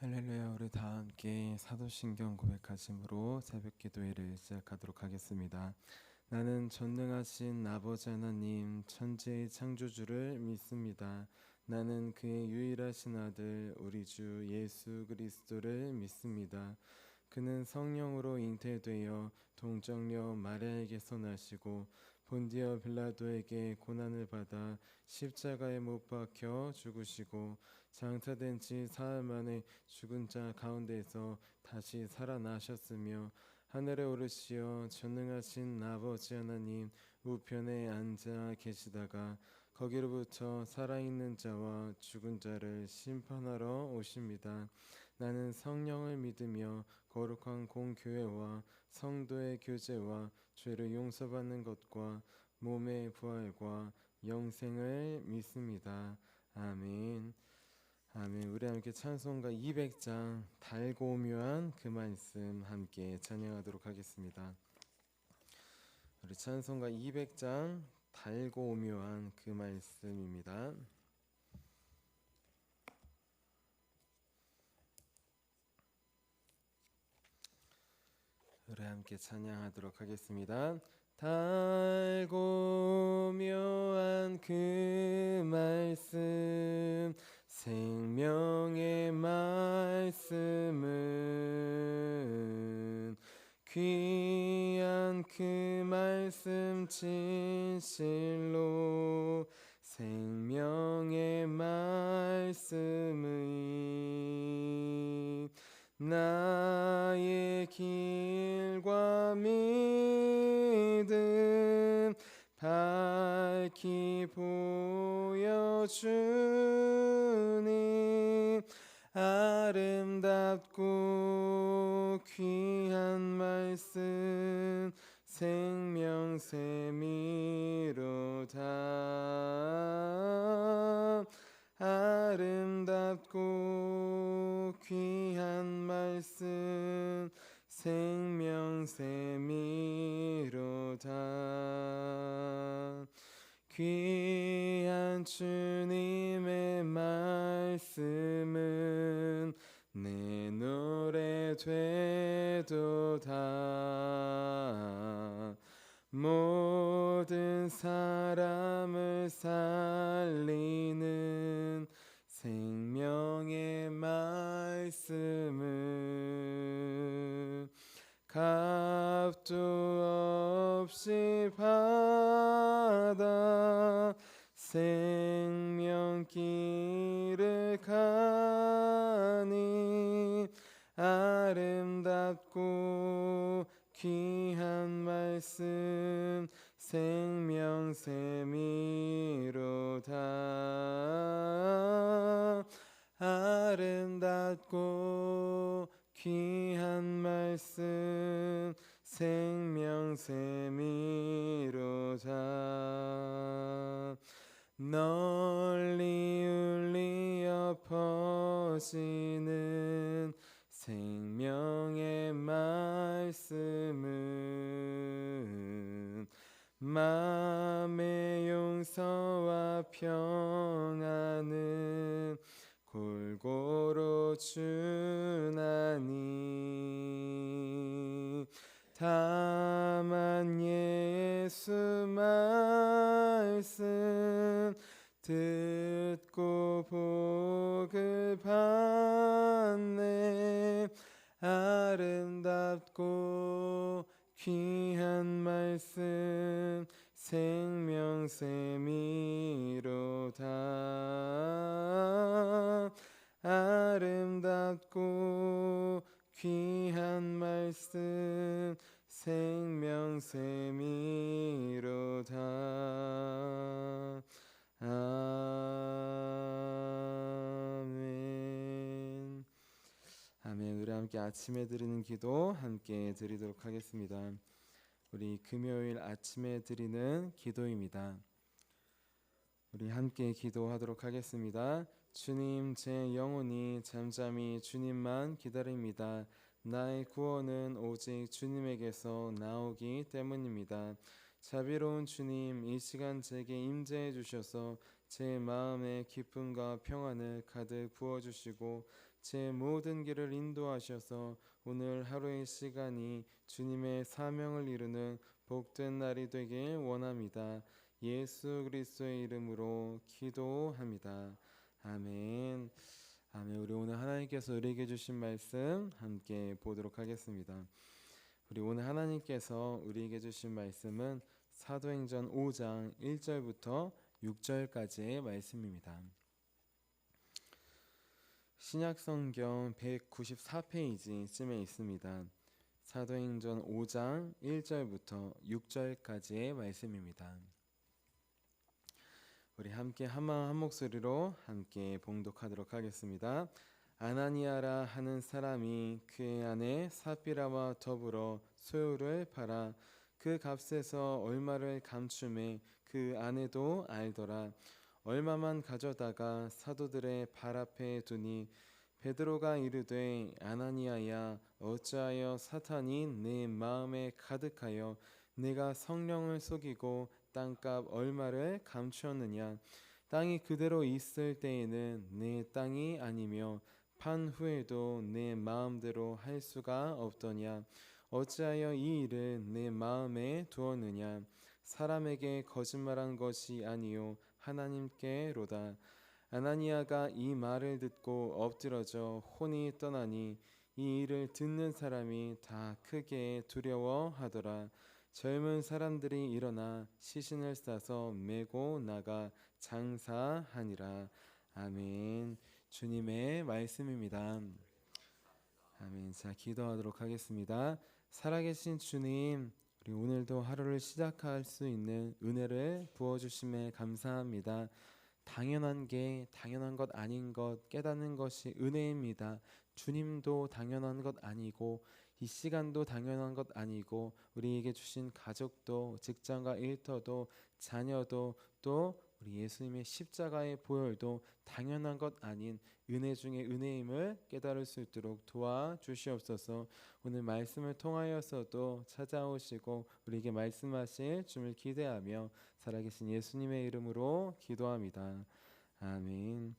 할렐루야. 우리 다 함께 사도신경 고백하심으로 새벽 기도회를 시작하도록 하겠습니다. 나는 전능하신 아버지 하나님 천지의 창조주를 믿습니다. 나는 그의 유일하신 아들 우리 주 예수 그리스도를 믿습니다. 그는 성령으로 잉태되어 동정녀 마리아에게서 나시고 본디어 빌라도에게 고난을 받아 십자가에 못 박혀 죽으시고 장사된 지 사흘 만에 죽은 자 가운데서 다시 살아나셨으며 하늘에 오르시어 전능하신 아버지 하나님 우편에 앉아 계시다가 거기로부터 살아있는 자와 죽은 자를 심판하러 오십니다. 나는 성령을 믿으며 거룩한 공교회와 성도의 교제와 죄를 용서받는 것과 몸의 부활과 영생을 믿습니다. 아멘. 아멘. 우리 함께 찬송가 200장 달고 오묘한 그 말씀 함께 찬양하도록 하겠습니다. 우리 찬송가 200장 달고 오묘한 그 말씀입니다. 우리 함께 찬양하도록 하겠습니다. 달고 묘한 그 말씀 생명의 말씀은 귀한 그 말씀 진실로 생명의 말씀의 나의 길과 믿음 밝히 보여주니 아름답고 귀한 말씀 생명샘이로다. 아름답고 귀한 말씀 생명샘이로다. 귀한 주님의 말씀은 내 노래 되도다. 모든 사람을 살리는 생명의 말씀을 값도 없이 받아 생명길을 가니 아름답고 귀한 말씀 생명샘이로다. 아름답고 귀한 말씀 생명샘이로다. 널리 울리어 퍼지는 생명의 말씀은 마음의 용서와 평안은 골고루 주나니 다만 예수 말씀 듣고 복을 받네. 아름답고 귀한 말씀 생명샘이로다. 아름답고 귀한 말씀 생명샘이로다. 아멘. 아멘. 우리 함께 아침에 드리는 기도 함께 드리도록 하겠습니다. 우리 금요일 아침에 드리는 기도입니다. 우리 함께 기도하도록 하겠습니다. 주님, 제 영혼이 잠잠히 주님만 기다립니다. 나의 구원은 오직 주님에게서 나오기 때문입니다. 자비로운 주님, 이 시간 제게 임재해 주셔서 제 마음에 기쁨과 평안을 가득 부어주시고 제 모든 길을 인도하셔서 오늘 하루의 시간이 주님의 사명을 이루는 복된 날이 되길 원합니다. 예수 그리스도의 이름으로 기도합니다. 아멘. 아멘. 우리 오늘 하나님께서 우리에게 주신 말씀 함께 보도록 하겠습니다. 우리 오늘 하나님께서 우리에게 주신 말씀은 사도행전 5장 1절부터 6절까지의 말씀입니다. 신약성경 194페이지쯤에 있습니다. 사도행전 5장 1절부터 6절까지의 말씀입니다. 우리 함께 한 마음 한 목소리로 함께 봉독하도록 하겠습니다. 아나니아라 하는 사람이 그의 아내 삽비라와 더불어 소유를 팔아 그 값에서 얼마를 감춤해 그 아내도 알더라. 얼마만 가져다가 사도들의 발 앞에 두니 베드로가 이르되 아나니아야 어찌하여 사탄이 내 마음에 가득하여 내가 성령을 속이고 땅값 얼마를 감추었느냐. 땅이 그대로 있을 때에는 내 땅이 아니며 판 후에도 내 마음대로 할 수가 없더냐. 어찌하여 이 일을 내 마음에 두었느냐. 사람에게 거짓말한 것이 아니요 하나님께로다. 아나니아가 이 말을 듣고 엎드러져 혼이 떠나니 이 일을 듣는 사람이 다 크게 두려워하더라. 젊은 사람들이 일어나 시신을 싸서 메고 나가 장사하니라. 아멘. 주님의 말씀입니다. 아멘. 자, 기도하도록 하겠습니다. 살아계신 주님, 우리 오늘도 하루를 시작할 수 있는 은혜를 부어주심에 감사합니다. 당연한 게 당연한 것 아닌 것 깨닫는 것이 은혜입니다. 주님도 당연한 것 아니고 이 시간도 당연한 것 아니고 우리에게 주신 가족도 직장과 일터도 자녀도 또 우리 예수님의 십자가의 보혈도 당연한 것 아닌 은혜 중에 은혜임을 깨달을 수 있도록 도와주시옵소서. 오늘 말씀을 통하여서도 찾아오시고 우리에게 말씀하실 주를 기대하며 살아계신 예수님의 이름으로 기도합니다. 아멘.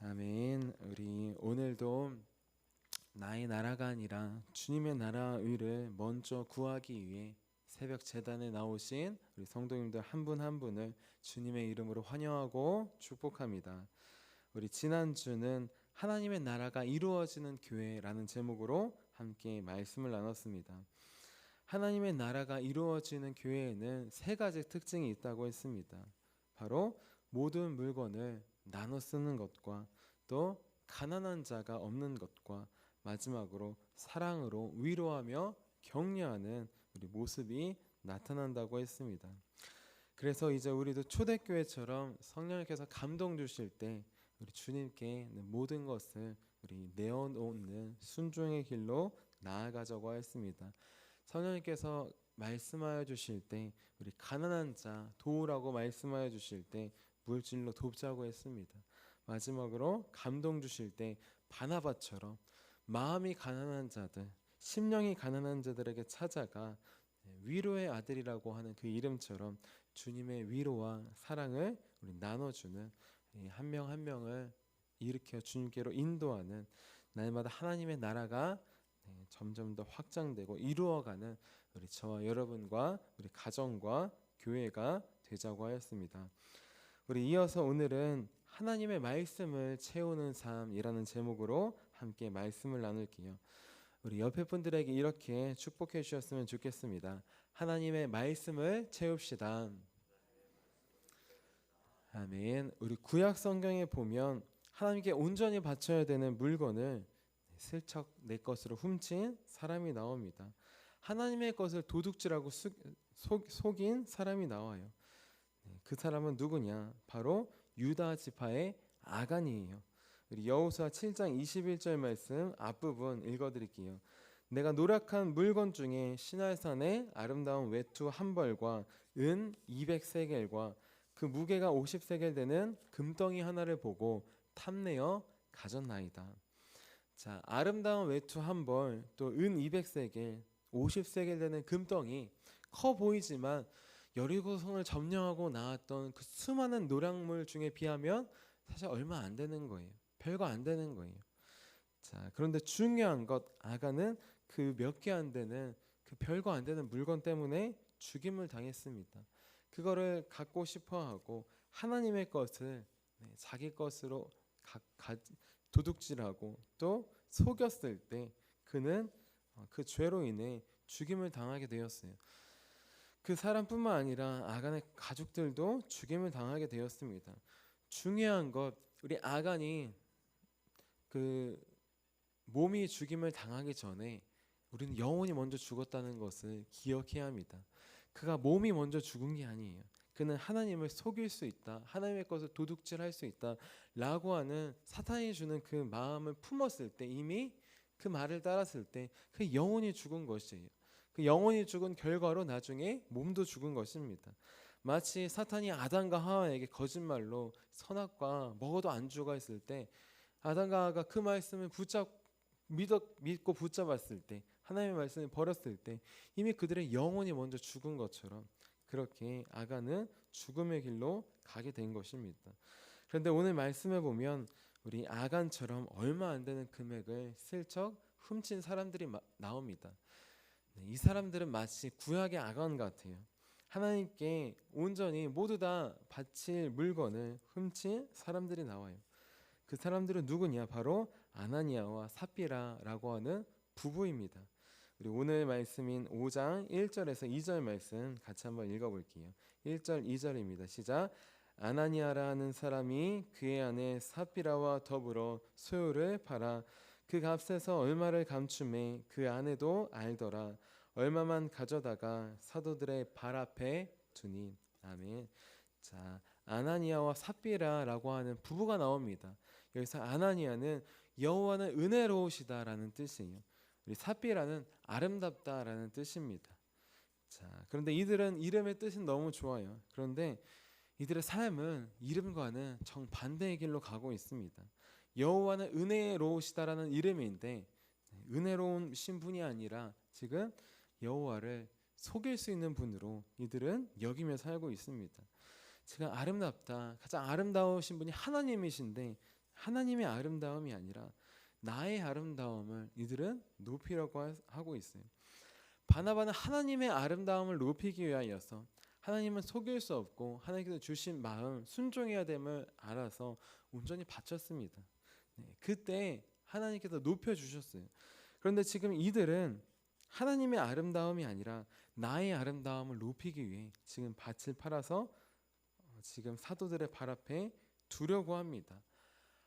아멘. 우리 오늘도 나의 나라가 아니라 주님의 나라 의를 먼저 구하기 위해 새벽 제단에 나오신 우리 성도님들 한 분 한 분을 주님의 이름으로 환영하고 축복합니다. 우리 지난주는 하나님의 나라가 이루어지는 교회라는 제목으로 함께 말씀을 나눴습니다. 하나님의 나라가 이루어지는 교회에는 세 가지 특징이 있다고 했습니다. 바로 모든 물건을 나눠 쓰는 것과 또 가난한 자가 없는 것과 마지막으로 사랑으로 위로하며 격려하는 우리 모습이 나타난다고 했습니다. 그래서 이제 우리도 초대교회처럼 성령님께서 감동 주실 때 우리 주님께 모든 것을 우리 내어놓는 순종의 길로 나아가자고 했습니다. 성령님께서 말씀하여 주실 때 우리 가난한 자 도우라고 말씀하여 주실 때 물질로 돕자고 했습니다. 마지막으로 감동 주실 때 바나바처럼 마음이 가난한 자들, 심령이 가난한 자들에게 찾아가 위로의 아들이라고 하는 그 이름처럼 주님의 위로와 사랑을 우리 나눠주는 한 명 한 명을 일으켜 주님께로 인도하는 날마다 하나님의 나라가 점점 더 확장되고 이루어가는 우리 저와 여러분과 우리 가정과 교회가 되자고 하였습니다. 우리 이어서 오늘은 하나님의 말씀을 채우는 삶이라는 제목으로 함께 말씀을 나눌게요. 우리 옆에 분들에게 이렇게 축복해 주셨으면 좋겠습니다. 하나님의 말씀을 채웁시다. 아멘. 우리 구약 성경에 보면 하나님께 온전히 바쳐야 되는 물건을 슬쩍 내 것으로 훔친 사람이 나옵니다. 하나님의 것을 도둑질하고 속인 사람이 나와요. 그 사람은 누구냐? 바로 유다 지파의 아간이에요. 우리 여호수아 7장 21절 말씀 앞부분 읽어드릴게요. 내가 노력한 물건 중에 시날산의 아름다운 외투 한 벌과 은 200세겔과 그 무게가 50세겔 되는 금덩이 하나를 보고 탐내어 가졌나이다. 자, 아름다운 외투 한 벌, 또 은 200세겔, 50세겔 되는 금덩이 커 보이지만 여리고성을 점령하고 나왔던 그 수많은 노략물 중에 비하면 사실 얼마 안 되는 거예요. 별거 안 되는 거예요. 자, 그런데 중요한 것, 아간은 그 몇 개 안 되는 그 별거 안 되는 물건 때문에 죽임을 당했습니다. 그거를 갖고 싶어하고 하나님의 것을 자기 것으로 도둑질하고 또 속였을 때 그는 그 죄로 인해 죽임을 당하게 되었어요. 그 사람뿐만 아니라 아간의 가족들도 죽임을 당하게 되었습니다. 중요한 것, 우리 아간이 그 몸이 죽임을 당하기 전에 우리는 영혼이 먼저 죽었다는 것을 기억해야 합니다. 그가 몸이 먼저 죽은 게 아니에요. 그는 하나님을 속일 수 있다, 하나님의 것을 도둑질할 수 있다 라고 하는 사탄이 주는 그 마음을 품었을 때, 이미 그 말을 따랐을 때 그 영혼이 죽은 것이에요. 그 영혼이 죽은 결과로 나중에 몸도 죽은 것입니다. 마치 사탄이 아담과 하와에게 거짓말로 선악과 먹어도 안 죽어 했을 때, 아담과 하와가 그 말씀을 믿고 붙잡았을 때, 하나님의 말씀을 버렸을 때 이미 그들의 영혼이 먼저 죽은 것처럼 그렇게 아간은 죽음의 길로 가게 된 것입니다. 그런데 오늘 말씀을 보면 우리 아간처럼 얼마 안 되는 금액을 슬쩍 훔친 사람들이 나옵니다. 이 사람들은 마치 구약의 아간 같아요. 하나님께 온전히 모두 다 바칠 물건을 훔친 사람들이 나와요. 그 사람들은 누구냐? 바로 아나니아와 삽비라라고 하는 부부입니다. 우리 오늘 말씀인 5장 1절에서 2절 말씀 같이 한번 읽어볼게요. 1절 2절입니다. 시작. 아나니아라는 사람이 그의 아내 삽비라와 더불어 소유를 팔아 그 값에서 얼마를 감춤해 그 아내도 알더라. 얼마만 가져다가 사도들의 발 앞에 두니. 아멘. 자, 아나니아와 삽비라라고 하는 부부가 나옵니다. 여기서 아나니아는 여호와는 은혜로우시다라는 뜻이에요. 우리 삽비라는 아름답다라는 뜻입니다. 자, 그런데 이들은 이름의 뜻은 너무 좋아요. 그런데 이들의 삶은 이름과는 정반대의 길로 가고 있습니다. 여호와는 은혜로우시다라는 이름인데 은혜로운 신분이 아니라 지금 여호와를 속일 수 있는 분으로 이들은 여기며 살고 있습니다. 지금 아름답다, 가장 아름다우신 분이 하나님이신데 하나님의 아름다움이 아니라 나의 아름다움을 이들은 높이려고 하고 있어요. 바나바는 하나님의 아름다움을 높이기 위하여서 하나님은 속일 수 없고 하나님께서 주신 마음 순종해야 됨을 알아서 온전히 바쳤습니다. 그때 하나님께서 높여주셨어요. 그런데 지금 이들은 하나님의 아름다움이 아니라 나의 아름다움을 높이기 위해 지금 밭을 팔아서 지금 사도들의 발 앞에 두려고 합니다.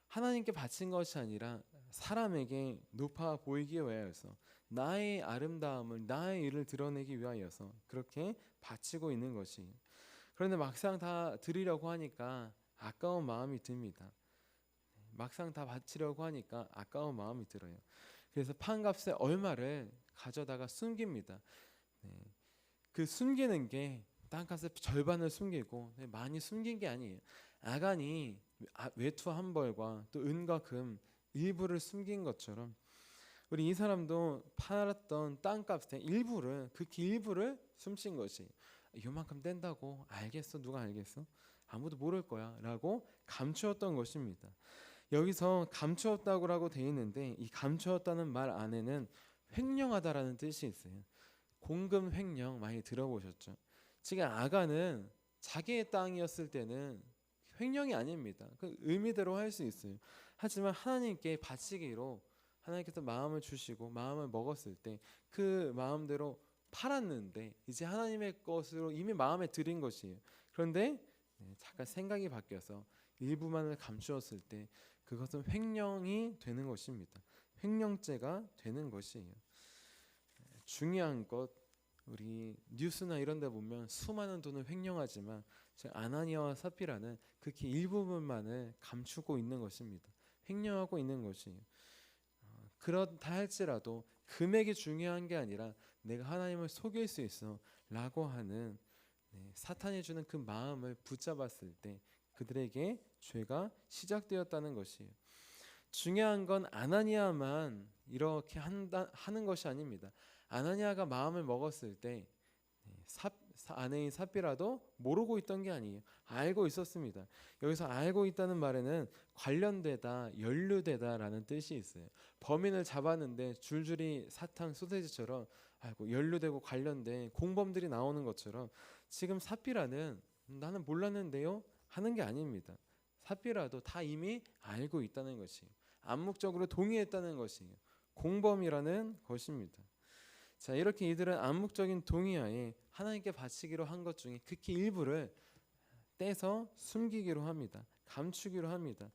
하나님께 바친 것이 아니라 사람에게 높아 보이기 위하여서 나의 아름다움을, 나의 일을 드러내기 위하여서 그렇게 바치고 있는 것이. 그런데 막상 다 드리려고 하니까 아까운 마음이 듭니다. 막상 다 바치려고 하니까 아까운 마음이 들어요. 그래서 판값의 얼마를 가져다가 숨깁니다. 그 숨기는 게 땅값의 절반을 숨기고 많이 숨긴 게 아니에요. 아간이 외투 한 벌과 또 은과 금 일부를 숨긴 것처럼 우리 이 사람도 팔았던 땅값의 일부를, 극히 일부를 숨긴 것이. 요만큼 뗀다고 알겠어? 누가 알겠어? 아무도 모를 거야 라고 감추었던 것입니다. 여기서 감추었다고 되어 있는데 이 감추었다는 말 안에는 횡령하다라는 뜻이 있어요. 공금 횡령 많이 들어보셨죠? 지금 아간은 자기의 땅이었을 때는 횡령이 아닙니다. 그 의미대로 할 수 있어요. 하지만 하나님께 바치기로 하나님께서 마음을 주시고 마음을 먹었을 때 그 마음대로 팔았는데 이제 하나님의 것으로 이미 마음에 들인 것이에요. 그런데 잠깐 생각이 바뀌어서 일부만을 감추었을 때 그것은 횡령이 되는 것입니다. 횡령죄가 되는 것이에요. 중요한 것, 우리 뉴스나 이런 데 보면 수많은 돈을 횡령하지만 아나니아와 삽비라는 극히 일부분만을 감추고 있는 것입니다. 횡령하고 있는 것이에요. 그렇다 할지라도 금액이 중요한 게 아니라 내가 하나님을 속일 수 있어 라고 하는 사탄이 주는 그 마음을 붙잡았을 때 그들에게 죄가 시작되었다는 것이에요. 중요한 건 아나니아만 이렇게 하는 것이 아닙니다. 아나니아가 마음을 먹었을 때 아내인 삽비라도 모르고 있던 게 아니에요. 알고 있었습니다. 여기서 알고 있다는 말에는 관련되다, 연루되다라는 뜻이 있어요. 범인을 잡았는데 줄줄이 사탕, 소세지처럼 알고 연루되고 관련된 공범들이 나오는 것처럼 지금 삽비라는 나는 몰랐는데요 하는 게 아닙니다. 삽비라도 다 이미 알고 있다는 것이에요. 암묵적으로 동의했다는 것이에요. 공범이라는 것입니다. 자, 이렇게 이들은 암묵적인 동의하에 하나님께 바치기로 한 것 중에 극히 일부를 떼서 숨기기로 합니다. 감추기로 합니다.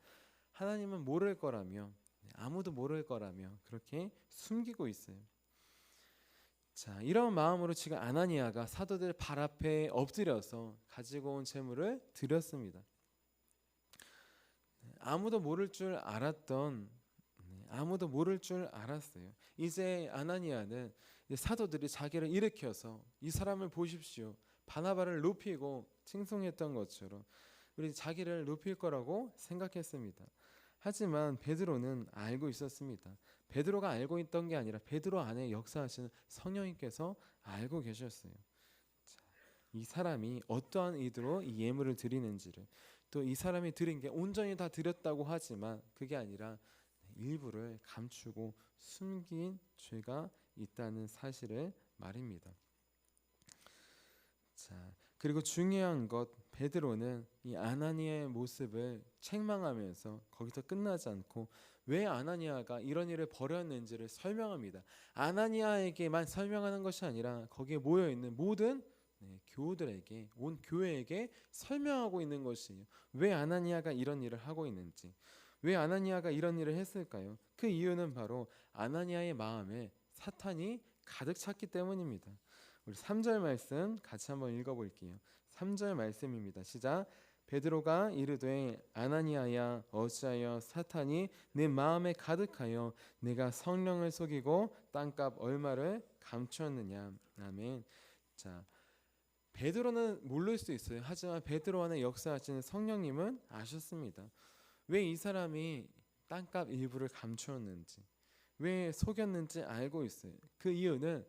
하나님은 모를 거라며, 아무도 모를 거라며 그렇게 숨기고 있어요. 자, 이런 마음으로 지금 아나니아가 사도들 발 앞에 엎드려서 가지고 온 재물을 드렸습니다. 아무도 모를 줄 알았어요. 이제 아나니아는 사도들이 자기를 일으켜서 이 사람을 보십시오, 바나바를 높이고 칭송했던 것처럼 우리 자기를 높일 거라고 생각했습니다. 하지만 베드로는 알고 있었습니다. 베드로가 알고 있던 게 아니라 베드로 안에 역사하시는 성령님께서 알고 계셨어요. 자, 이 사람이 어떠한 의도로 이 예물을 드리는지를, 또 이 사람이 드린 게 온전히 다 드렸다고 하지만 그게 아니라 일부를 감추고 숨긴 죄가 있다는 사실을 말입니다. 자, 그리고 중요한 것, 베드로는 이 아나니아의 모습을 책망하면서 거기서 끝나지 않고 왜 아나니아가 이런 일을 벌였는지를 설명합니다. 아나니아에게만 설명하는 것이 아니라 거기에 모여 있는 모든 교우들에게, 온 교회에게 설명하고 있는 것이에요. 왜 아나니아가 이런 일을 하고 있는지, 왜 아나니아가 이런 일을 했을까요? 그 이유는 바로 아나니아의 마음에 사탄이 가득 찼기 때문입니다. 우리 3절 말씀 같이 한번 읽어볼게요. 3절 말씀입니다. 시작. 베드로가 이르되 아나니아야, 어찌하여 사탄이 내 마음에 가득하여 내가 성령을 속이고 땅값 얼마를 감추었느냐. 아멘. 자, 베드로는 모를 수 있어요. 하지만 베드로 안에 역사하시는 성령님은 아셨습니다. 왜 이 사람이 땅값 일부를 감추었는지, 왜 속였는지 알고 있어요. 그 이유는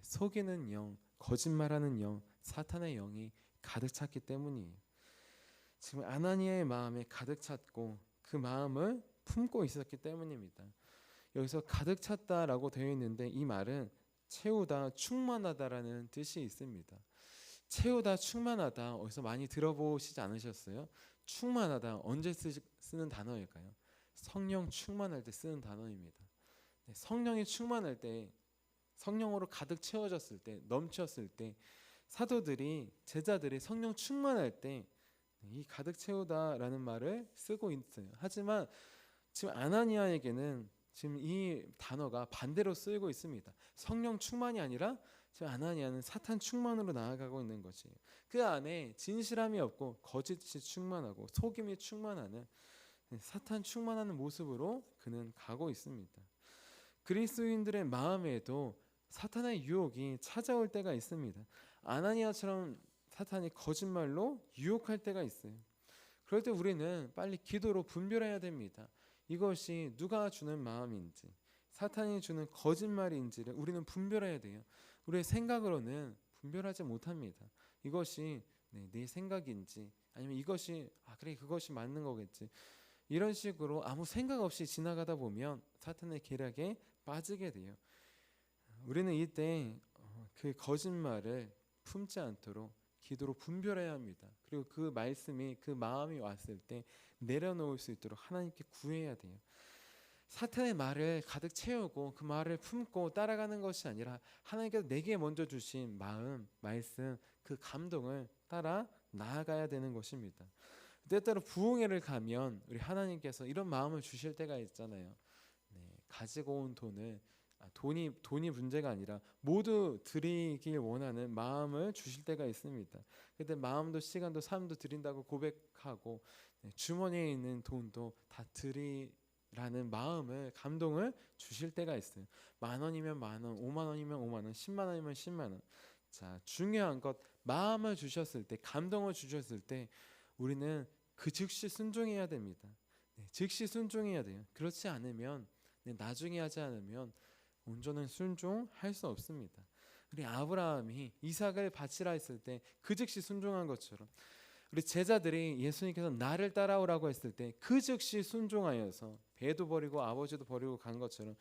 속이는 영, 거짓말하는 영, 사탄의 영이 가득 찼기 때문이에요. 지금 아나니아의 마음에 가득 찼고 그 마음을 품고 있었기 때문입니다. 여기서 가득 찼다라고 되어 있는데 이 말은 채우다, 충만하다라는 뜻이 있습니다. 채우다, 충만하다 어디서 많이 들어보시지 않으셨어요? 충만하다 언제 쓰는 단어일까요? 성령 충만할 때 쓰는 단어입니다. 성령이 충만할 때, 성령으로 가득 채워졌을 때, 넘쳤을 때, 사도들이, 제자들이 성령 충만할 때 이 가득 채우다라는 말을 쓰고 있어요. 하지만 지금 아나니아에게는 지금 이 단어가 반대로 쓰이고 있습니다. 성령 충만이 아니라 지금 아나니아는 사탄 충만으로 나아가고 있는 것이에요. 그 안에 진실함이 없고 거짓이 충만하고 속임이 충만하는 사탄 충만하는 모습으로 그는 가고 있습니다. 그리스도인들의 마음에도 사탄의 유혹이 찾아올 때가 있습니다. 아나니아처럼 사탄이 거짓말로 유혹할 때가 있어요. 그럴 때 우리는 빨리 기도로 분별해야 됩니다. 이것이 누가 주는 마음인지, 사탄이 주는 거짓말인지를 우리는 분별해야 돼요. 우리의 생각으로는 분별하지 못합니다. 이것이 내 생각인지, 아니면 이것이 그래 그것이 맞는 거겠지, 이런 식으로 아무 생각 없이 지나가다 보면 사탄의 계략에 빠지게 돼요. 우리는 이때 그 거짓말을 품지 않도록 기도로 분별해야 합니다. 그리고 그 말씀이, 그 마음이 왔을 때 내려놓을 수 있도록 하나님께 구해야 돼요. 사탄의 말을 가득 채우고 그 말을 품고 따라가는 것이 아니라 하나님께서 내게 먼저 주신 마음, 말씀, 그 감동을 따라 나아가야 되는 것입니다. 때때로 부흥회를 가면 우리 하나님께서 이런 마음을 주실 때가 있잖아요. 가지고 온 돈이 문제가 아니라 모두 드리길 원하는 마음을 주실 때가 있습니다. 그때 마음도 시간도 삶도 드린다고 고백하고 주머니에 있는 돈도 다 드리라는 마음을, 감동을 주실 때가 있어요. 10,000원이면 10,000원, 50,000원이면 50,000원, 100,000원이면 100,000원. 자, 중요한 것, 마음을 주셨을 때, 감동을 주셨을 때 우리는 그 즉시 순종해야 됩니다. 즉시 순종해야 돼요. 그렇지 않으면, 나중에 하지 않으면 온전한 순종할 수 없습니다. 우리 아브라함이 이삭을 바치라 했을 때 그 즉시 순종한 것처럼 우리 제자들이 예수님께서 나를 따라오라고 했을 때 그 즉시 순종하여서 배도 버리고 아버지도 버리고 간 것처럼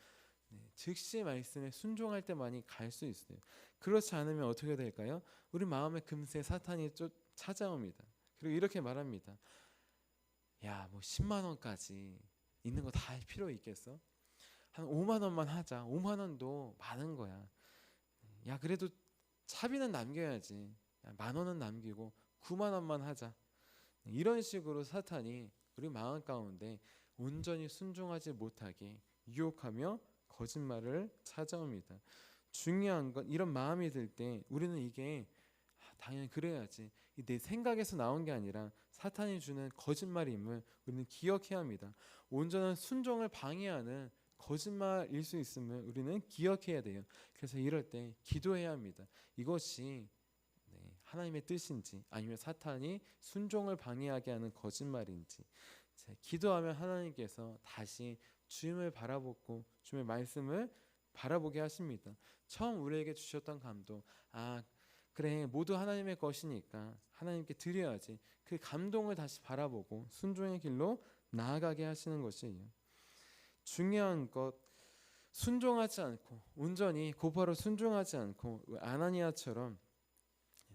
즉시 말씀에 순종할 때만이 갈 수 있어요. 그렇지 않으면 어떻게 될까요? 우리 마음에 금세 사탄이 찾아옵니다. 그리고 이렇게 말합니다. 야, 뭐 10만 원까지 있는 거 다 할 필요 있겠어? 한 5만 원만 하자. 5만 원도 많은 거야. 야, 그래도 차비는 남겨야지. 야, 만 원은 남기고 9만 원만 하자. 이런 식으로 사탄이 우리 마음 가운데 온전히 순종하지 못하게 유혹하며 거짓말을 찾아옵니다. 중요한 건 이런 마음이 들 때 우리는 이게 당연히 그래야지 내 생각에서 나온 게 아니라 사탄이 주는 거짓말임을 우리는 기억해야 합니다. 온전한 순종을 방해하는 거짓말일 수 있음을 우리는 기억해야 돼요. 그래서 이럴 때 기도해야 합니다. 이것이 하나님의 뜻인지 아니면 사탄이 순종을 방해하게 하는 거짓말인지 기도하면 하나님께서 다시 주님을 바라보고 주님의 말씀을 바라보게 하십니다. 처음 우리에게 주셨던 감동, 그래 모두 하나님의 것이니까 하나님께 드려야지, 그 감동을 다시 바라보고 순종의 길로 나아가게 하시는 것이에요. 중요한 것, 순종하지 않고 온전히 곧바로 순종하지 않고 아나니아처럼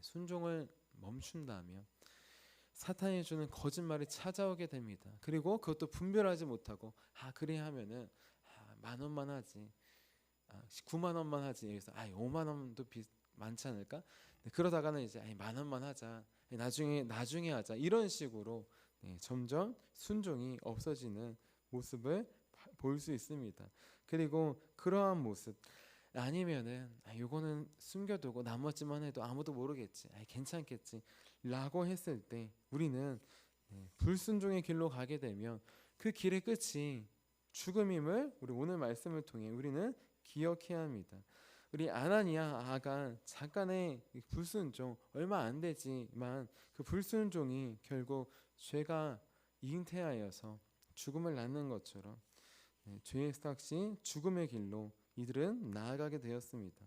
순종을 멈춘다면 사탄이 주는 거짓말이 찾아오게 됩니다. 그리고 그것도 분별하지 못하고 그래 하면은 만 원만 하지, 9만 원만 하지, 여기서 5만 원도 많지 않을까? 그러다가는 이제 만 원만 하자, 나중에 하자, 이런 식으로 점점 순종이 없어지는 모습을 볼 수 있습니다. 그리고 그러한 모습 아니면은 요거는 숨겨두고 나머지만 해도 아무도 모르겠지, 괜찮겠지 라고 했을 때 우리는 불순종의 길로 가게 되면 그 길의 끝이 죽음임을 우리 오늘 말씀을 통해 우리는 기억해야 합니다. 우리 아나니아 아간 잠깐의 불순종, 얼마 안 되지만 그 불순종이 결국 죄가 잉태하여서 죽음을 낳는 것처럼 죄의 삭시 죽음의 길로 이들은 나아가게 되었습니다.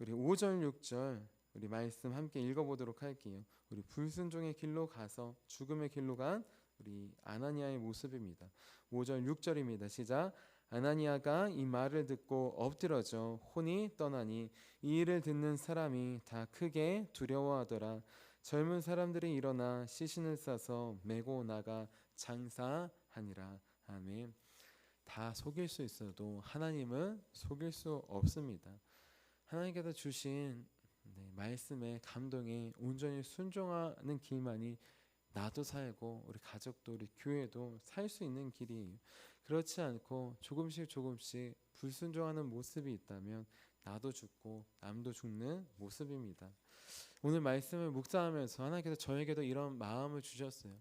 우리 5절 6절 우리 말씀 함께 읽어보도록 할게요. 우리 불순종의 길로 가서 죽음의 길로 간 우리 아나니아의 모습입니다. 5절 6절입니다. 시작. 아나니아가 이 말을 듣고 엎드러져 혼이 떠나니 이 일을 듣는 사람이 다 크게 두려워하더라. 젊은 사람들이 일어나 시신을 싸서 메고 나가 장사하니라. 아멘. 다 속일 수 있어도 하나님은 속일 수 없습니다. 하나님께서 주신 말씀의 감동에 온전히 순종하는 길만이 나도 살고 우리 가족도 우리 교회도 살 수 있는 길이에요. 그렇지 않고 조금씩 불순종하는 모습이 있다면 나도 죽고 남도 죽는 모습입니다. 오늘 말씀을 묵상하면서 하나님께서 저에게도 이런 마음을 주셨어요.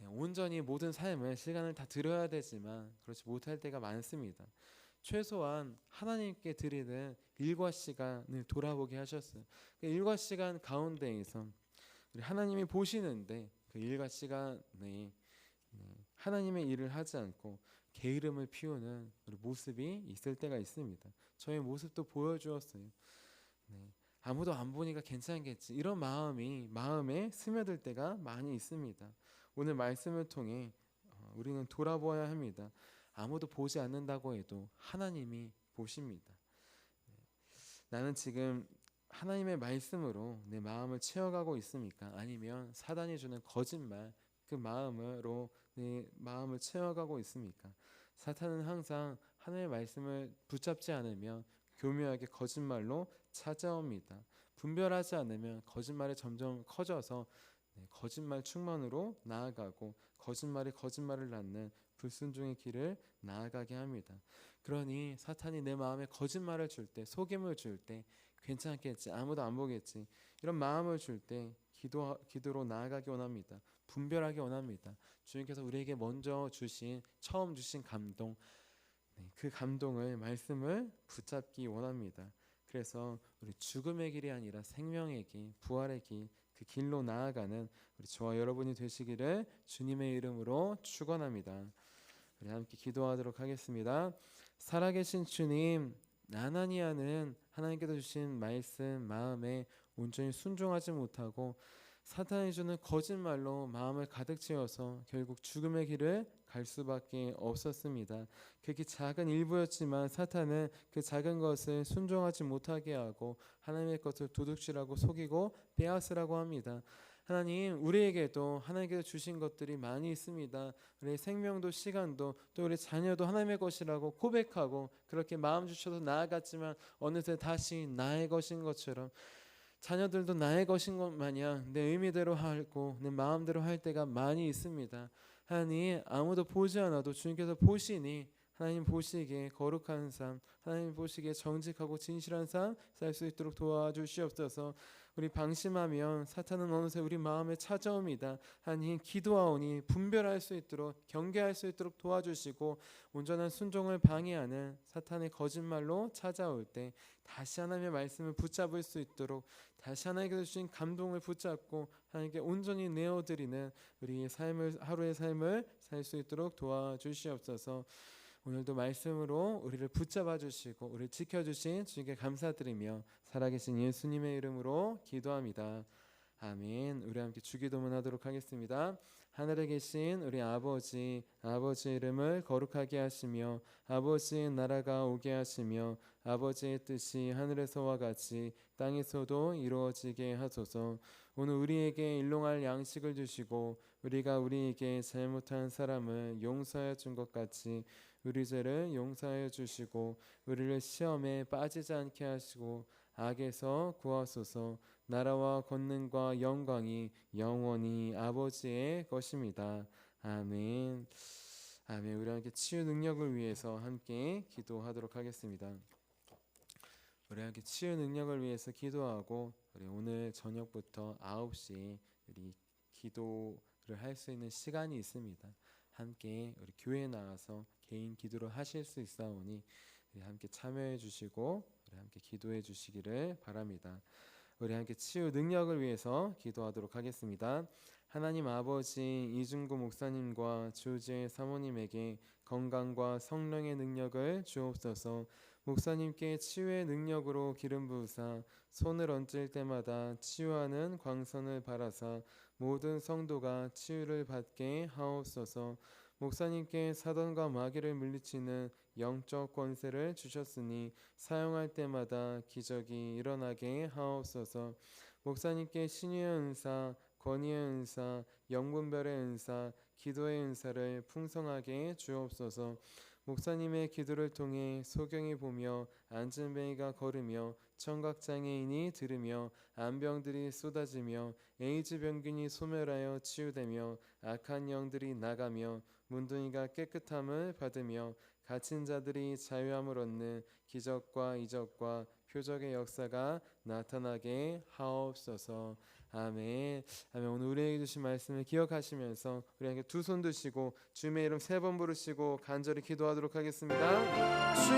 온전히 모든 삶을 시간을 다 드려야 되지만 그렇지 못할 때가 많습니다. 최소한 하나님께 드리는 일과 시간을 돌아보게 하셨어요. 그 일과 시간 가운데에서 우리 하나님이 보시는데 그 일과 시간에 하나님의 일을 하지 않고 게으름을 피우는 우리 모습이 있을 때가 있습니다. 저의 모습도 보여주었어요. 아무도 안 보니까 괜찮겠지, 이런 마음에 스며들 때가 많이 있습니다. 오늘 말씀을 통해 우리는 돌아보아야 합니다. 아무도 보지 않는다고 해도 하나님이 보십니다. 나는 지금 하나님의 말씀으로 내 마음을 채워가고 있습니까? 아니면 사단이 주는 거짓말 그 마음으로 내 마음을 채워가고 있습니까? 사탄은 항상 하나님의 말씀을 붙잡지 않으면 교묘하게 거짓말로 찾아옵니다. 분별하지 않으면 거짓말이 점점 커져서 거짓말 충만으로 나아가고 거짓말이 거짓말을 낳는 불순종의 길을 나아가게 합니다. 그러니 사탄이 내 마음에 거짓말을 줄 때, 속임을 줄 때 괜찮겠지, 아무도 안 보겠지, 이런 마음을 줄 때 기도로 나아가기 원합니다. 분별하기 원합니다. 주님께서 우리에게 먼저 처음 주신 감동, 그 감동을 말씀을 붙잡기 원합니다. 그래서 우리 죽음의 길이 아니라 생명의 길, 부활의 길, 그 길로 나아가는 우리 저와 여러분이 되시기를 주님의 이름으로 축원합니다. 우리 함께 기도하도록 하겠습니다. 살아계신 주님, 아나니아는 하나님께서 주신 말씀 마음에 온전히 순종하지 못하고 사탄이 주는 거짓말로 마음을 가득 채워서 결국 죽음의 길을 갈 수밖에 없었습니다. 그게 작은 일부였지만 사탄은 그 작은 것을 순종하지 못하게 하고 하나님의 것을 도둑질하고 속이고 빼앗으라고 합니다. 하나님, 우리에게도 하나님께서 주신 것들이 많이 있습니다. 우리의 생명도 시간도 또 우리 자녀도 하나님의 것이라고 고백하고 그렇게 마음 주셔서 나아갔지만 어느새 다시 나의 것인 것처럼 자녀들도 나의 것인 것 마냥 내 의미대로 하고 내 마음대로 할 때가 많이 있습니다. 하나님, 아무도 보지 않아도 주님께서 보시니 하나님 보시기에 거룩한 삶, 하나님 보시기에 정직하고 진실한 삶 살 수 있도록 도와주시옵소서. 우리 방심하면 사탄은 어느새 우리 마음에 찾아옵니다. 하나님, 기도하오니 분별할 수 있도록 경계할 수 있도록 도와주시고 온전한 순종을 방해하는 사탄의 거짓말로 찾아올 때 다시 하나님의 말씀을 붙잡을 수 있도록 다시 하나님께서 주신 감동을 붙잡고 하나님께 온전히 내어드리는 우리의 삶을, 하루의 삶을 살 수 있도록 도와주시옵소서. 오늘도 말씀으로 우리를 붙잡아 주시고 우리를 지켜주신 주님께 감사드리며 살아계신 예수님의 이름으로 기도합니다. 아멘. 우리 함께 주기도문 하도록 하겠습니다. 하늘에 계신 우리 아버지, 아버지의 이름을 거룩하게 하시며 아버지의 나라가 오게 하시며 아버지의 뜻이 하늘에서와 같이 땅에서도 이루어지게 하소서. 오늘 우리에게 일용할 양식을 주시고 우리가 우리에게 잘못한 사람을 용서하여 준 것 같이 우리 죄를 용서하여 주시고 우리를 시험에 빠지지 않게 하시고 악에서 구하소서. 나라와 권능과 영광이 영원히 아버지의 것입니다. 아멘. 아멘. 우리 함께 치유 능력을 위해서 함께 기도하도록 하겠습니다. 우리 함께 치유 능력을 위해서 기도하고 우리 오늘 저녁부터 9시 우리 기도를 할 수 있는 시간이 있습니다. 함께 우리 교회에 나와서 개인 기도를 하실 수 있사오니 우리 함께 참여해 주시고 우리 함께 기도해 주시기를 바랍니다. 우리 함께 치유 능력을 위해서 기도하도록 하겠습니다. 하나님 아버지, 이중구 목사님과 주지의 사모님에게 건강과 성령의 능력을 주옵소서. 목사님께 치유의 능력으로 기름 부으사 손을 얹을 때마다 치유하는 광선을 바라사 모든 성도가 치유를 받게 하옵소서. 목사님께 사단과 마귀를 물리치는 영적 권세를 주셨으니 사용할 때마다 기적이 일어나게 하옵소서. 목사님께 신유의 은사, 권위의 은사, 영분별의 은사, 기도의 은사를 풍성하게 주옵소서. 목사님의 기도를 통해 소경이 보며 안진뱅이가 걸으며 청각장애인이 들으며 암병들이 쏟아지며 에이즈 병균이 소멸하여 치유되며 악한 영들이 나가며 문둥이가 깨끗함을 받으며 갇힌 자들이 자유함을 얻는 기적과 이적과 표적의 역사가 나타나게 하옵소서. 아멘. 아멘. 오늘 우리에게 주신 말씀을 기억하시면서 우리에게 두 손 드시고 주님의 이름 3번 부르시고 간절히 기도하도록 하겠습니다.